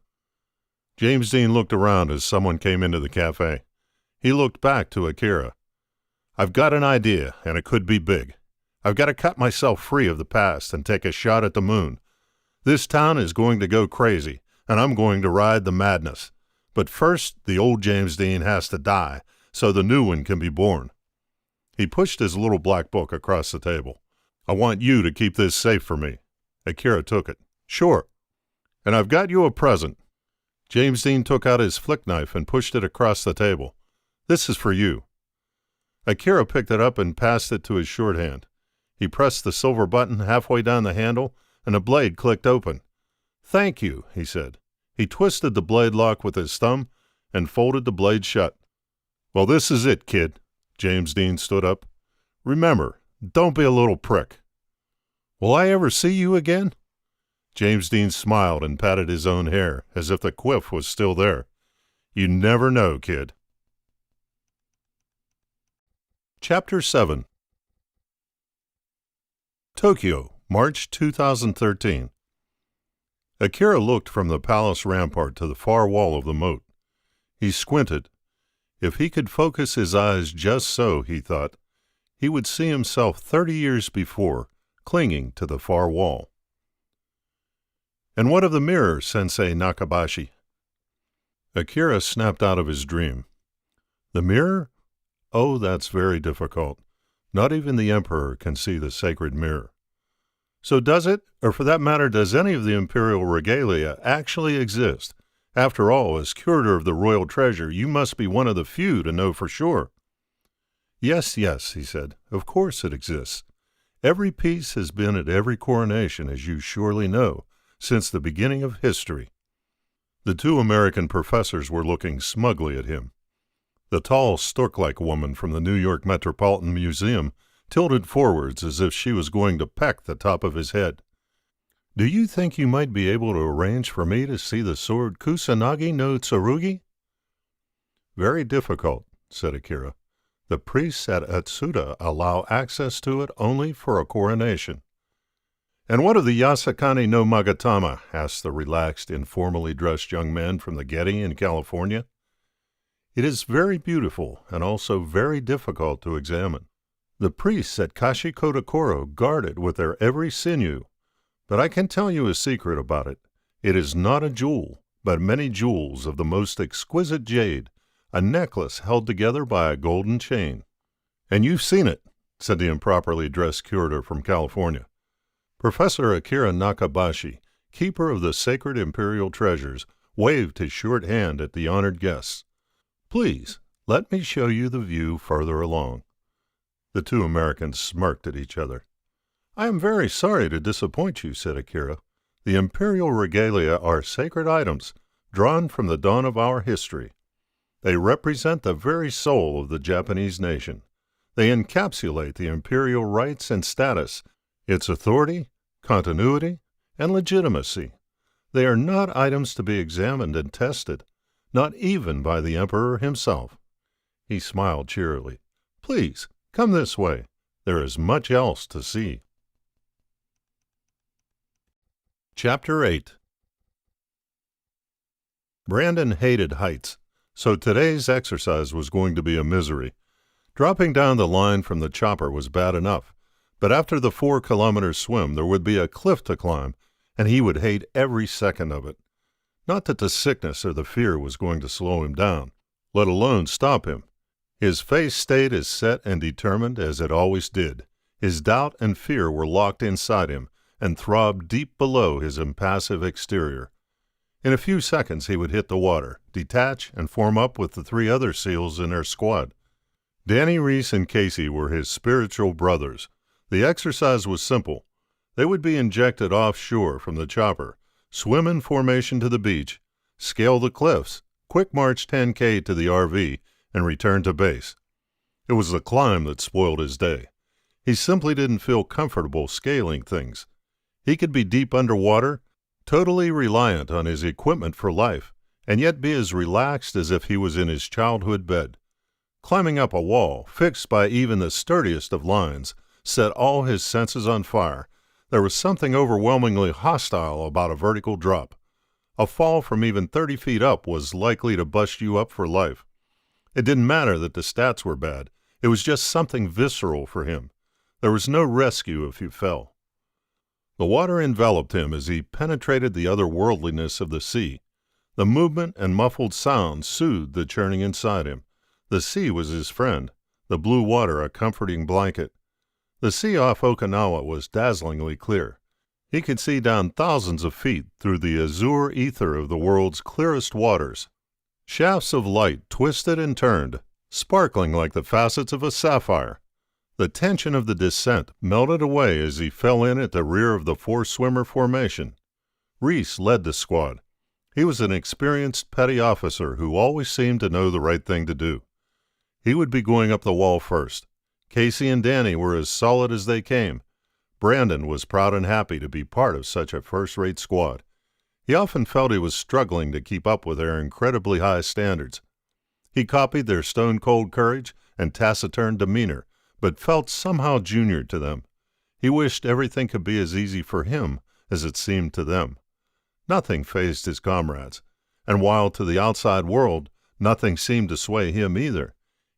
James Dean looked around as someone came into the cafe. He looked back to Akira. "I've got an idea, and it could be big. I've got to cut myself free of the past and take a shot at the moon. This town is going to go crazy, and I'm going to ride the madness. But first, the old James Dean has to die, so the new one can be born." He pushed his little black book across the table. "I want you to keep this safe for me." Akira took it. "Sure. And I've got you a present." James Dean took out his flick knife and pushed it across the table. "This is for you." Akira picked it up and passed it to his shorthand. He pressed the silver button halfway down the handle, and the blade clicked open. "Thank you," he said. He twisted the blade lock with his thumb and folded the blade shut. "Well, this is it, kid." James Dean stood up. "Remember, don't be a little prick." "Will I ever see you again?" James Dean smiled and patted his own hair, as if the quiff was still there. "You never know, kid." Chapter 7. Tokyo, March 2013. Akira looked from the palace rampart to the far wall of the moat. He squinted. If he could focus his eyes just so, he thought, he would see himself 30 years before, clinging to the far wall. "And what of the mirror, Sensei Nakabashi?" Akira snapped out of his dream. "The mirror? Oh, that's very difficult. Not even the emperor can see the sacred mirror." "So does it, or for that matter, does any of the imperial regalia actually exist? After all, as curator of the royal treasure, you must be one of the few to know for sure." Yes, he said. "Of course it exists. Every piece has been at every coronation, as you surely know, since the beginning of history." The two American professors were looking smugly at him. The tall, stork-like woman from the New York Metropolitan Museum tilted forwards as if she was going to peck the top of his head. "Do you think you might be able to arrange for me to see the sword Kusanagi no Tsurugi?" "Very difficult," said Akira. "The priests at Atsuta allow access to it only for a coronation." "And what of the Yasakani no Magatama?" asked the relaxed, informally dressed young man from the Getty in California. "It is very beautiful and also very difficult to examine. The priests at Kashikotakoro guard it with their every sinew. But I can tell you a secret about it. It is not a jewel, but many jewels of the most exquisite jade, a necklace held together by a golden chain." "And you've seen it," said the improperly dressed curator from California. Professor Akira Nakabashi, keeper of the sacred imperial treasures, waved his short hand at the honored guests. "Please, let me show you the view further along." The two Americans smirked at each other. "I am very sorry to disappoint you," said Akira. "The imperial regalia are sacred items, drawn from the dawn of our history. They represent the very soul of the Japanese nation. They encapsulate the imperial rights and status, its authority, continuity, and legitimacy. They are not items to be examined and tested, not even by the emperor himself." He smiled cheerily. "Please, come this way. There is much else to see." Chapter 8. Brandon hated heights, so today's exercise was going to be a misery. Dropping down the line from the chopper was bad enough, but after the 4-kilometer swim there would be a cliff to climb, and he would hate every second of it. Not that the sickness or the fear was going to slow him down, let alone stop him. His face stayed as set and determined as it always did. His doubt and fear were locked inside him and throbbed deep below his impassive exterior. In a few seconds he would hit the water, detach, and form up with the 3 other SEALs in their squad. Danny, Reese, and Casey were his spiritual brothers. The exercise was simple. They would be injected offshore from the chopper, swim in formation to the beach, scale the cliffs, quick march 10K to the RV, and return to base. It was the climb that spoiled his day. He simply didn't feel comfortable scaling things. He could be deep underwater, totally reliant on his equipment for life, and yet be as relaxed as if he was in his childhood bed. Climbing up a wall, fixed by even the sturdiest of lines, set all his senses on fire. There was something overwhelmingly hostile about a vertical drop. A fall from even 30 feet up was likely to bust you up for life. It didn't matter that the stats were bad. It was just something visceral for him. There was no rescue if you fell. The water enveloped him as he penetrated the otherworldliness of the sea. The movement and muffled sound soothed the churning inside him. The sea was his friend, the blue water a comforting blanket. The sea off Okinawa was dazzlingly clear. He could see down thousands of feet through the azure ether of the world's clearest waters. Shafts of light twisted and turned, sparkling like the facets of a sapphire. The tension of the descent melted away as he fell in at the rear of the four-swimmer formation. Reese led the squad. He was an experienced petty officer who always seemed to know the right thing to do. He would be going up the wall first. Casey and Danny were as solid as they came. Brandon was proud and happy to be part of such a first-rate squad. He often felt he was struggling to keep up with their incredibly high standards. He copied their stone-cold courage and taciturn demeanor, but felt somehow junior to them. He wished everything could be as easy for him as it seemed to them. Nothing fazed his comrades, and while to the outside world nothing seemed to sway him either,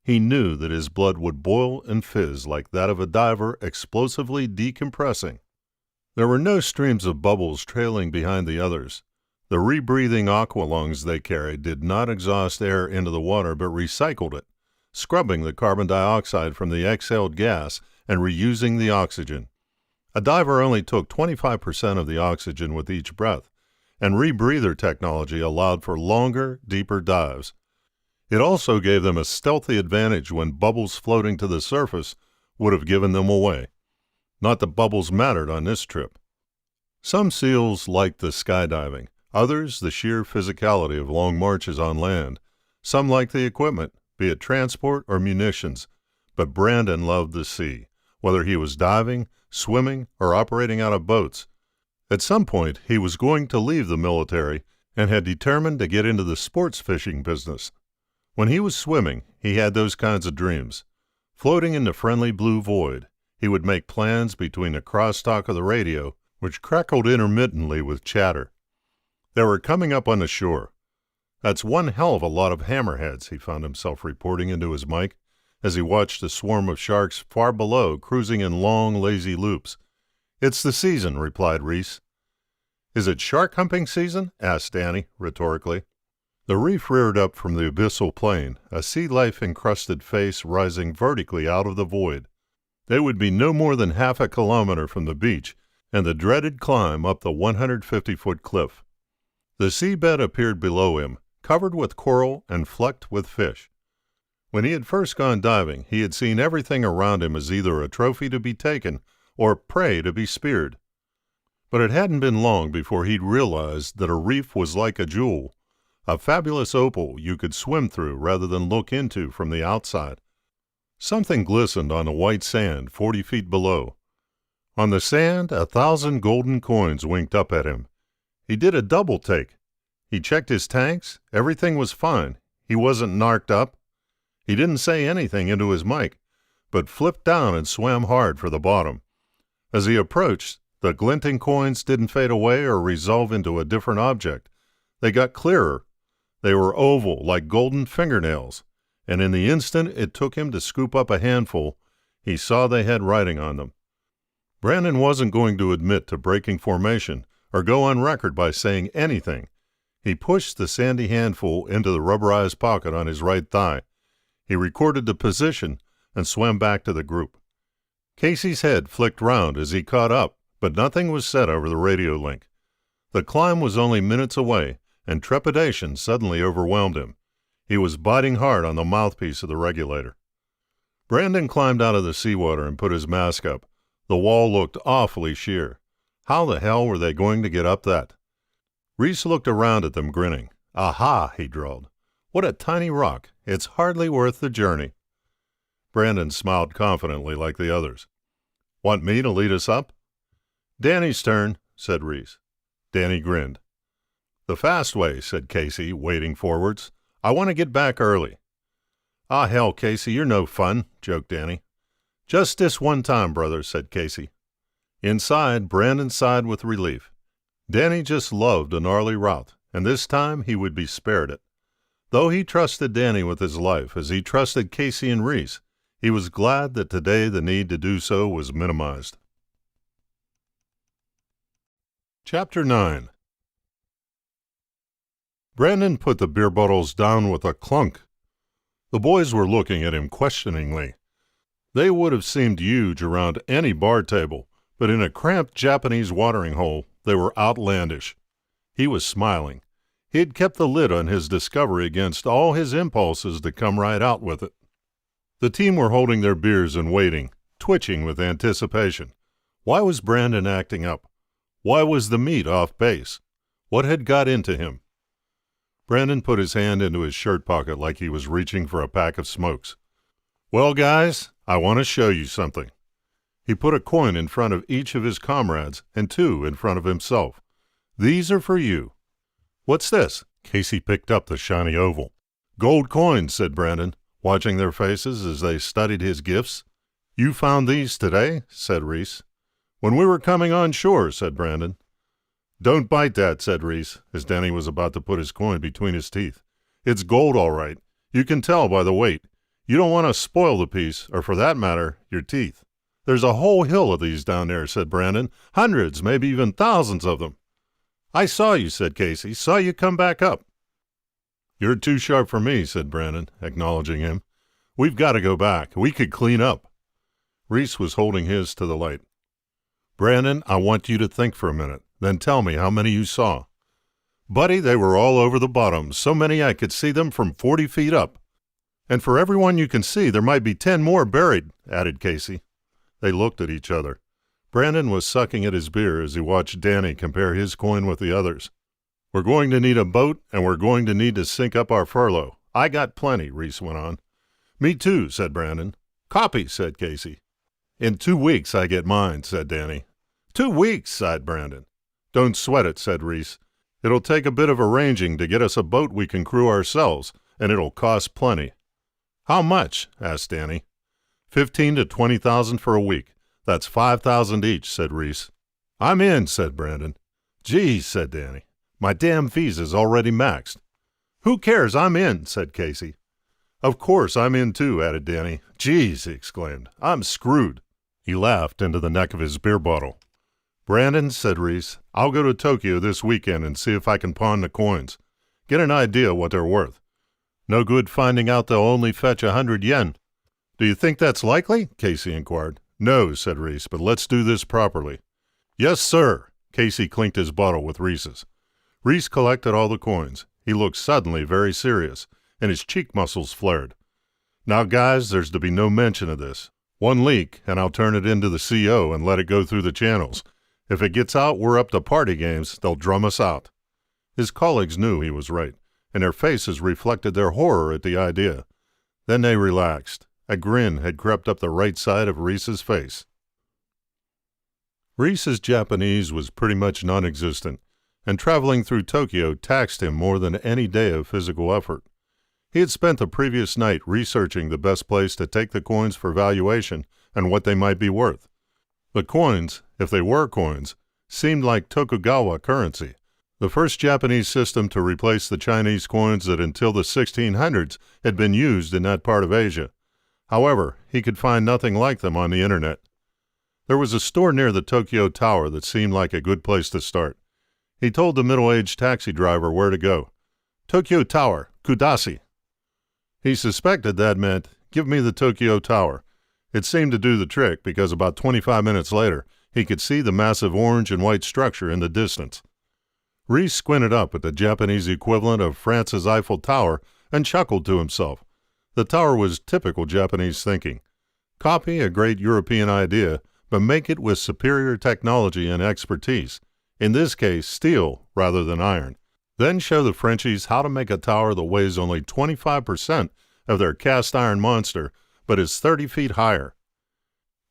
he knew that his blood would boil and fizz like that of a diver explosively decompressing. There were no streams of bubbles trailing behind the others. The rebreathing aqua lungs they carried did not exhaust air into the water but recycled it, scrubbing the carbon dioxide from the exhaled gas and reusing the oxygen. A diver only took 25% of the oxygen with each breath, and rebreather technology allowed for longer, deeper dives. It also gave them a stealthy advantage when bubbles floating to the surface would have given them away. Not that bubbles mattered on this trip. Some SEALs liked the skydiving, others the sheer physicality of long marches on land. Some liked the equipment, be it transport or munitions, but Brandon loved the sea, whether he was diving, swimming, or operating out of boats. At some point, he was going to leave the military and had determined to get into the sports fishing business. When he was swimming, he had those kinds of dreams. Floating in the friendly blue void, he would make plans between the crosstalk of the radio, which crackled intermittently with chatter. They were coming up on the shore. "That's one hell of a lot of hammerheads," he found himself reporting into his mic as he watched a swarm of sharks far below cruising in long, lazy loops. "It's the season," replied Reese. "Is it shark humping season?" asked Danny, rhetorically. The reef reared up from the abyssal plain, a sea life-encrusted face rising vertically out of the void. They would be no more than half a kilometer from the beach, and the dreaded climb up the 150-foot cliff. The seabed appeared below him, covered with coral and flecked with fish. When he had first gone diving, he had seen everything around him as either a trophy to be taken or prey to be speared. But it hadn't been long before he'd realized that a reef was like a jewel, a fabulous opal you could swim through rather than look into from the outside. Something glistened on the white sand 40 feet below. On the sand, 1,000 golden coins winked up at him. He did a double take. He checked his tanks. Everything was fine. He wasn't narked up. He didn't say anything into his mic, but flipped down and swam hard for the bottom. As he approached, the glinting coins didn't fade away or resolve into a different object. They got clearer. They were oval, like golden fingernails, and in the instant it took him to scoop up a handful, he saw they had writing on them. Brandon wasn't going to admit to breaking formation or go on record by saying anything. He pushed the sandy handful into the rubberized pocket on his right thigh. He recorded the position and swam back to the group. Casey's head flicked round as he caught up, but nothing was said over the radio link. The climb was only minutes away, and trepidation suddenly overwhelmed him. He was biting hard on the mouthpiece of the regulator. Brandon climbed out of the seawater and put his mask up. The wall looked awfully sheer. How the hell were they going to get up that? Reese looked around at them, grinning. "Aha," he drawled. "What a tiny rock. It's hardly worth the journey." Brandon smiled confidently like the others. "Want me to lead us up?" "Danny's turn," said Reese. Danny grinned. "The fast way," said Casey, wading forwards. "I want to get back early." "Ah, hell, Casey, you're no fun," joked Danny. "Just this one time, brother," said Casey. Inside, Brandon sighed with relief. Danny just loved a gnarly route, and this time he would be spared it. Though he trusted Danny with his life as he trusted Casey and Reese, he was glad that today the need to do so was minimized. Chapter 9. Brandon put the beer bottles down with a clunk. The boys were looking at him questioningly. They would have seemed huge around any bar table, but in a cramped Japanese watering hole, they were outlandish. He was smiling. He had kept the lid on his discovery against all his impulses to come right out with it. The team were holding their beers and waiting, twitching with anticipation. Why was Brandon acting up? Why was the meat off base? What had got into him? Brandon put his hand into his shirt pocket like he was reaching for a pack of smokes. "Well, guys, I want to show you something." He put a coin in front of each of his comrades and 2 in front of himself. "These are for you." "What's this?" Casey picked up the shiny oval. "Gold coins," said Brandon, watching their faces as they studied his gifts. "You found these today?" said Reese. "When we were coming on shore," said Brandon. "Don't bite that," said Reese, as Danny was about to put his coin between his teeth. "It's gold, all right. You can tell by the weight. You don't want to spoil the piece, or for that matter, your teeth." "There's a whole hill of these down there," said Brandon. "Hundreds, maybe even thousands of them." "I saw you," said Casey. "Saw you come back up." "You're too sharp for me," said Brandon, acknowledging him. "We've got to go back. We could clean up." Reese was holding his to the light. "Brandon, I want you to think for a minute. Then tell me how many you saw." "Buddy, they were all over the bottom, so many I could see them from 40 feet up." "And for every one you can see, there might be 10 more buried," added Casey. They looked at each other. Brandon was sucking at his beer as he watched Danny compare his coin with the others. "We're going to need a boat, and we're going to need to sink up our furlough. I got plenty," Reese went on. "Me too," said Brandon. "Copy," said Casey. "In 2 weeks I get mine," said Danny. 2 weeks, sighed Brandon. "Don't sweat it," said Reese. "It'll take a bit of arranging to get us a boat we can crew ourselves, and it'll cost plenty." "How much?" asked Danny. 15 to 20,000 for a week. That's 5,000 each," said Reese. "I'm in," said Brandon. "Geez," said Danny. "My damn visa's already maxed." "Who cares? I'm in," said Casey. "Of course, I'm in too," added Danny. "Geez," he exclaimed. "I'm screwed." He laughed into the neck of his beer bottle. "Brandon," said Reese, "I'll go to Tokyo this weekend and see if I can pawn the coins. Get an idea what they're worth. No good finding out they'll only fetch 100 yen. "Do you think that's likely?" Casey inquired. "No," said Reese, "but let's do this properly." "Yes, sir." Casey clinked his bottle with Reese's. Reese collected all the coins. He looked suddenly very serious, and his cheek muscles flared. "Now, guys, there's to be no mention of this. 1 leak, and I'll turn it into the CO and let it go through the channels. If it gets out, we're up to party games. They'll drum us out." His colleagues knew he was right, and their faces reflected their horror at the idea. Then they relaxed. A grin had crept up the right side of Reese's face. Reese's Japanese was pretty much non-existent, and traveling through Tokyo taxed him more than any day of physical effort. He had spent the previous night researching the best place to take the coins for valuation and what they might be worth. The coins, if they were coins, seemed like Tokugawa currency, the first Japanese system to replace the Chinese coins that until the 1600s had been used in that part of Asia. However, he could find nothing like them on the internet. There was a store near the Tokyo Tower that seemed like a good place to start. He told the middle-aged taxi driver where to go. "Tokyo Tower, Kudasi." He suspected that meant, "Give me the Tokyo Tower." It seemed to do the trick because about 25 minutes later, he could see the massive orange and white structure in the distance. Reese squinted up at the Japanese equivalent of France's Eiffel Tower and chuckled to himself. The tower was typical Japanese thinking. Copy a great European idea, but make it with superior technology and expertise, in this case steel rather than iron. Then show the Frenchies how to make a tower that weighs only 25% of their cast iron monster, but is 30 feet higher.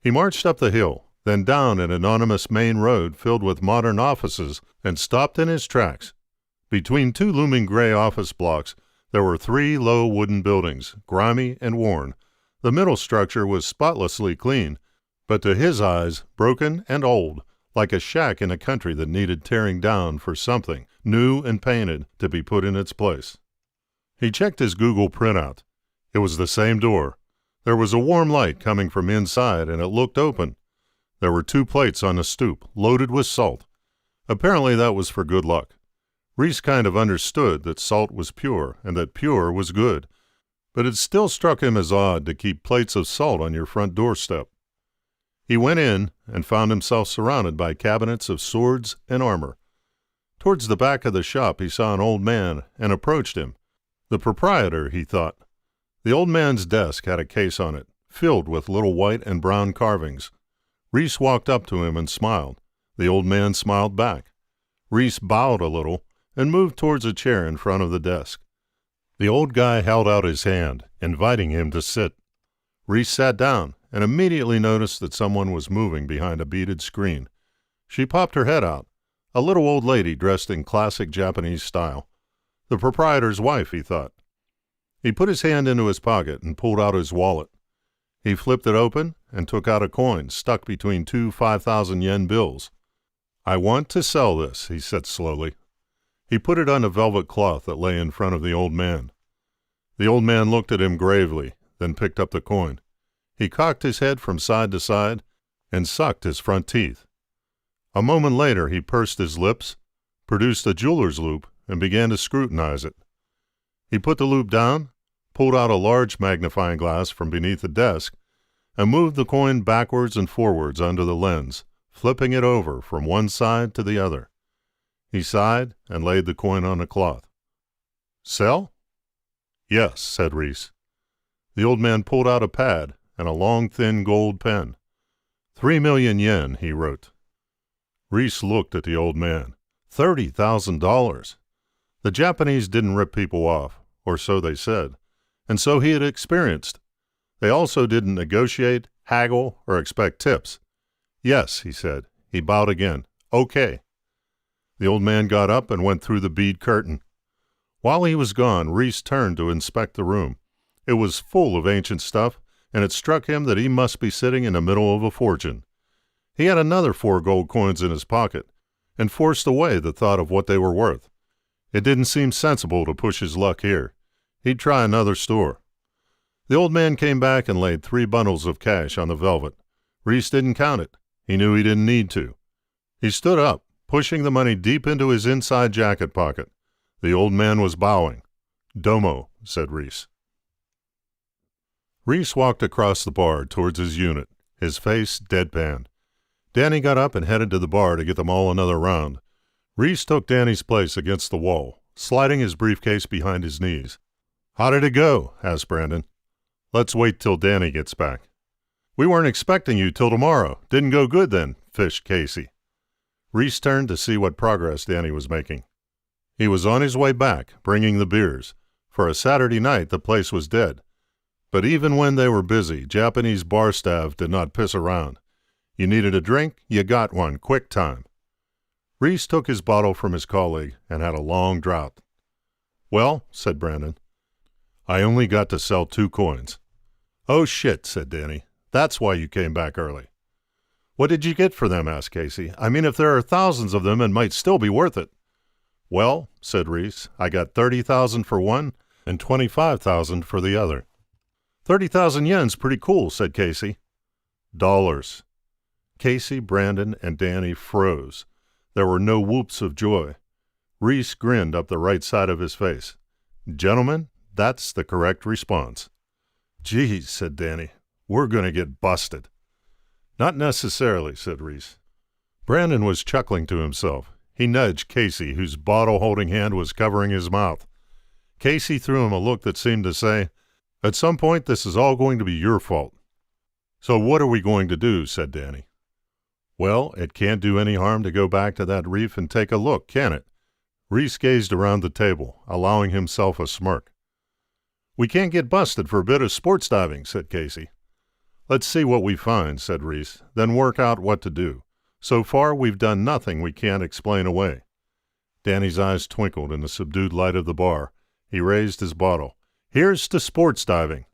He marched up the hill, then down an anonymous main road filled with modern offices, and stopped in his tracks. Between two looming gray office blocks, there were 3 low wooden buildings, grimy and worn. The middle structure was spotlessly clean, but to his eyes, broken and old, like a shack in a country that needed tearing down for something, new and painted, to be put in its place. He checked his Google printout. It was the same door. There was a warm light coming from inside, and it looked open. There were 2 plates on the stoop, loaded with salt. Apparently that was for good luck. Reese kind of understood that salt was pure, and that pure was good, but it still struck him as odd to keep plates of salt on your front doorstep. He went in and found himself surrounded by cabinets of swords and armor. Towards the back of the shop he saw an old man and approached him. The proprietor, he thought. The old man's desk had a case on it, filled with little white and brown carvings. Reese walked up to him and smiled. The old man smiled back. Reese bowed a little and moved towards a chair in front of the desk. The old guy held out his hand, inviting him to sit. Reese sat down and immediately noticed that someone was moving behind a beaded screen. She popped her head out, a little old lady dressed in classic Japanese style. The proprietor's wife, he thought. He put his hand into his pocket and pulled out his wallet. He flipped it open and took out a coin stuck between 2 5,000 yen bills. "I want to sell this," he said slowly. He put it on a velvet cloth that lay in front of the old man. The old man looked at him gravely, then picked up the coin. He cocked his head from side to side and sucked his front teeth. A moment later he pursed his lips, produced a jeweler's loupe, and began to scrutinize it. He put the loupe down, pulled out a large magnifying glass from beneath the desk, and moved the coin backwards and forwards under the lens, flipping it over from one side to the other. He sighed and laid the coin on the cloth. "Sell?" "Yes," said Reese. The old man pulled out a pad and a long, thin gold pen. 3,000,000 yen, he wrote. Reese looked at the old man. $30,000. The Japanese didn't rip people off, or so they said, and so he had experienced. They also didn't negotiate, haggle, or expect tips. "Yes," he said. He bowed again. "Okay." The old man got up and went through the bead curtain. While he was gone, Reese turned to inspect the room. It was full of ancient stuff, and it struck him that he must be sitting in the middle of a fortune. He had another 4 gold coins in his pocket, and forced away the thought of what they were worth. It didn't seem sensible to push his luck here. He'd try another store. The old man came back and laid 3 bundles of cash on the velvet. Reese didn't count it. He knew he didn't need to. He stood up, pushing the money deep into his inside jacket pocket. The old man was bowing. "Domo," said Reese. Reese walked across the bar towards his unit, his face deadpan. Danny got up and headed to the bar to get them all another round. Reese took Danny's place against the wall, sliding his briefcase behind his knees. "How did it go?" asked Brandon. "Let's wait till Danny gets back." "We weren't expecting you till tomorrow. Didn't go good then," fished Casey. Reese turned to see what progress Danny was making. He was on his way back, bringing the beers. For a Saturday night, the place was dead. But even when they were busy, Japanese bar staff did not piss around. You needed a drink, you got one, quick time. Reese took his bottle from his colleague and had a long draught. "Well," said Brandon, "I only got to sell 2 coins. "Oh, shit," said Danny. "That's why you came back early." "What did you get for them?" asked Casey. "I mean, if there are thousands of them, it might still be worth it." "Well," said Reese, "I got 30,000 for one and 25,000 for the other." 30,000 yen's pretty cool," said Casey. "Dollars." Casey, Brandon, and Danny froze. There were no whoops of joy. Reese grinned up the right side of his face. "Gentlemen, that's the correct response." "Geez," said Danny, "we're going to get busted." "Not necessarily," said Reese. Brandon was chuckling to himself. He nudged Casey, whose bottle-holding hand was covering his mouth. Casey threw him a look that seemed to say, "At some point, this is all going to be your fault." "So what are we going to do?" said Danny. "Well, it can't do any harm to go back to that reef and take a look, can it?" Reese gazed around the table, allowing himself a smirk. "We can't get busted for a bit of sports diving," said Casey. "Let's see what we find," said Reese, "then work out what to do. So far, we've done nothing we can't explain away." Danny's eyes twinkled in the subdued light of the bar. He raised his bottle. "Here's to sports diving."